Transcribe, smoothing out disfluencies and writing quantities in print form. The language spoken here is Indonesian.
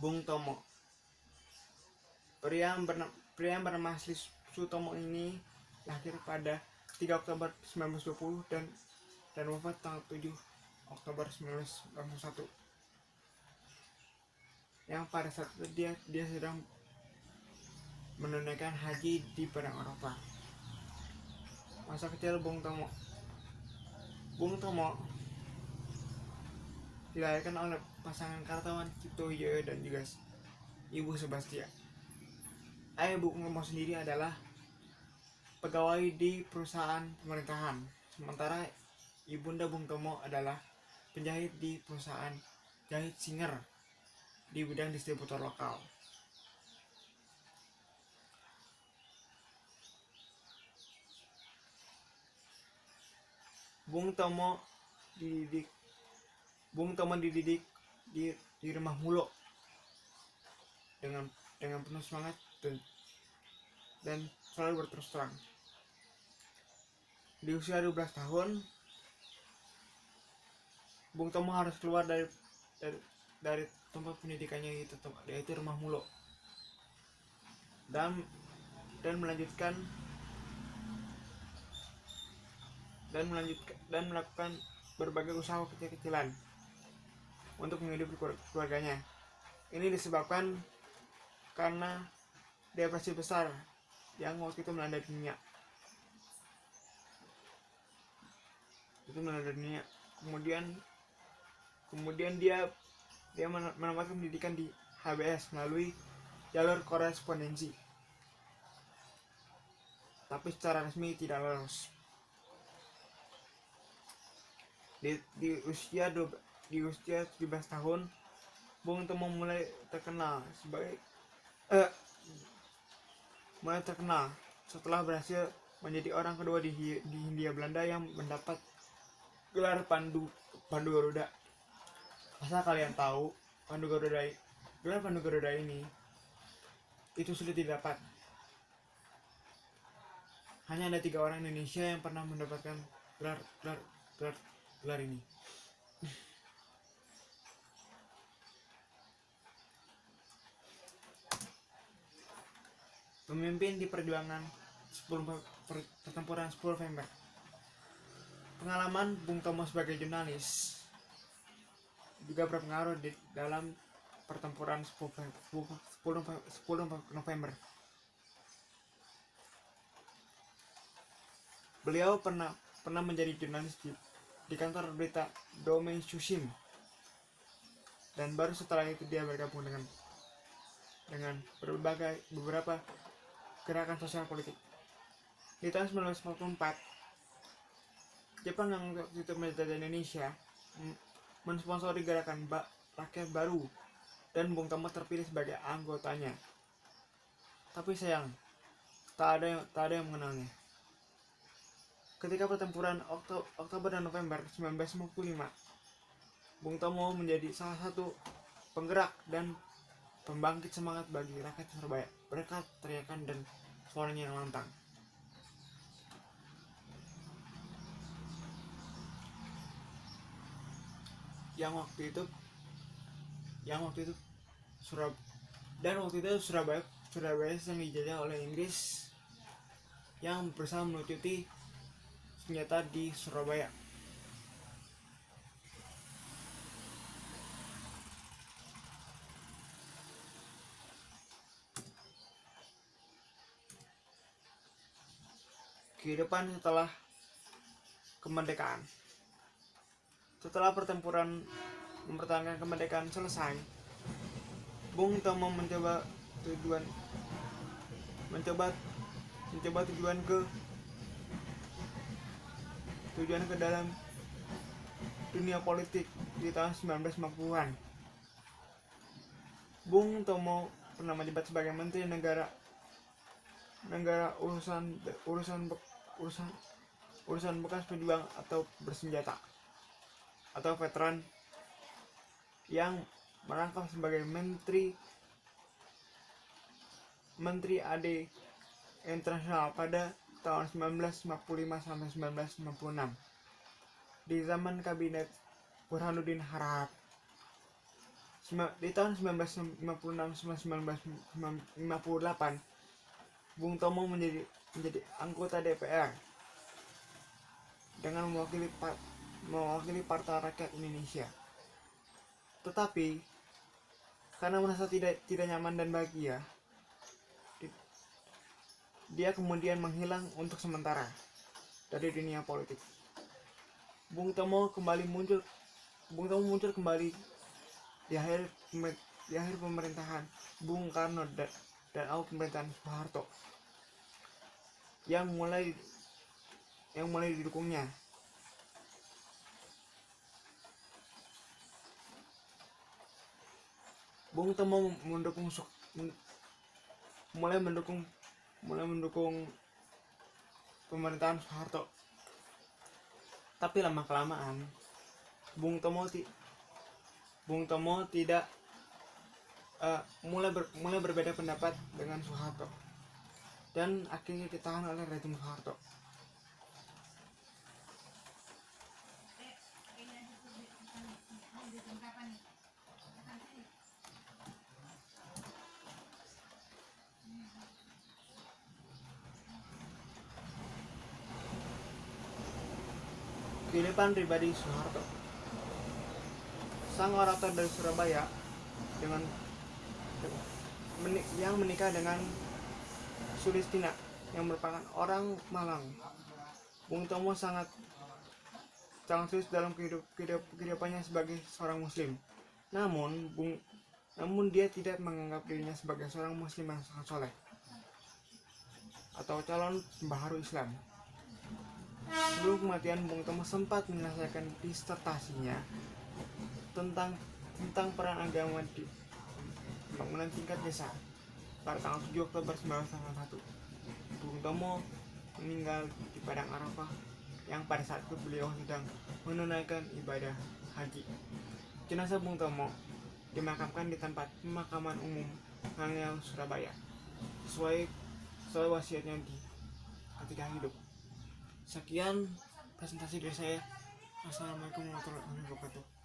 Bung Tomo. Pria yang bernama Asli Sutomo ini lahir pada 3 Oktober 1920 dan wafat tanggal 7 Oktober 1991. Yang pada saat itu dia sedang menunaikan haji di Padang Arafah. Masa kecil Bung Tomo dilahirkan oleh pasangan Kartawan Cipto Wijoyo dan juga Ibu Subastia. Ayah Bung Tomo sendiri adalah pegawai di perusahaan pemerintahan, sementara ibunda Bung Tomo adalah penjahit di perusahaan Jahit Singer di bidang distributor lokal. Bung Tomo dididik di rumah Mulo dengan penuh semangat dan selalu berterus terang. Di usia 12 tahun, Bung Tomo harus keluar dari tempat pendidikannya yaitu rumah Mulo dan melakukan berbagai usaha kecil-kecilan untuk menghidupi keluarganya. Ini disebabkan karena depresi besar yang waktu itu melanda dunia. Kemudian dia mendapatkan pendidikan di HBS melalui jalur korespondensi, tapi secara resmi tidak lolos. Di usia 17 tahun, Bung Tomo mulai terkenal setelah berhasil menjadi orang kedua di Hindia Belanda yang mendapat gelar Pandu Garuda. Asal kalian tahu, gelar Pandu Garuda ini itu sulit didapat. Hanya ada 3 orang Indonesia yang pernah mendapatkan gelar ini. Pemimpin di perjuangan pertempuran 10 November. Pengalaman Bung Tomo sebagai jurnalis juga berpengaruh dalam pertempuran 10 November. Beliau pernah menjadi jurnalis di kantor berita Domain Shushim, dan baru setelah itu dia bergabung dengan beberapa gerakan sosial politik. Di tahun 1944, Jepang yang waktu itu menjajah Indonesia mensponsori gerakan rakyat baru, dan Bung Tomo terpilih sebagai anggotanya. Tapi sayang, tak ada yang mengenalnya. Ketika pertempuran Oktober dan November 1955, Bung Tomo menjadi salah satu penggerak dan pembangkit semangat bagi rakyat Surabaya berkat teriakan dan suaranya yang lantang. Yang waktu itu Surabaya sedang dijajah oleh Inggris yang berusaha melucuti senjata di Surabaya. Kehidupan setelah kemerdekaan. Setelah pertempuran mempertahankan kemerdekaan selesai, Bung Tomo mencoba tujuan ke dalam dunia politik di tahun 1950-an. Bung Tomo pernah menjabat sebagai Menteri Negara urusan bekas pejuang atau bersenjata atau veteran, yang merangkap sebagai Menteri AD Internasional pada tahun 1955 sampai 1956 di zaman kabinet Burhanuddin Harahap. Di tahun 1956-1958, Bung Tomo menjadi anggota DPR dengan mewakili Partai Rakyat Indonesia. Tetapi karena merasa tidak nyaman dan bahagia, dia kemudian menghilang untuk sementara dari dunia politik. Bung Tomo muncul kembali di akhir pemerintahan Bung Karno dan awal pemerintahan Soeharto yang mulai didukungnya. Bung Tomo mulai mendukung pemerintahan Soeharto. Tapi lama kelamaan Bung Tomo tidak mulai berbeda pendapat dengan Soeharto dan akhirnya ditahan oleh rezim Soeharto. Kehidupan pribadi Soeharto. Sang orator dari Surabaya yang menikah dengan Sulistina yang merupakan orang Malang. Bung Tomo sangat serius dalam kehidupannya sebagai seorang Muslim. Namun dia tidak menganggap dirinya sebagai seorang Muslim yang sangat soleh atau calon pembaharu Islam. Sebelum kematian, Bung Tomo sempat menyelesaikan disertasinya tentang peran agama di pembangunan tingkat desa pada tanggal 7 Oktober 1991. Bung Tomo meninggal di Padang Arafah yang pada saat itu beliau sedang menunaikan ibadah haji. Jenazah Bung Tomo dimakamkan di tempat pemakaman umum Ngangel, Surabaya, sesuai wasiatnya ketika hidup. Sekian presentasi dari saya. Assalamualaikum warahmatullahi wabarakatuh.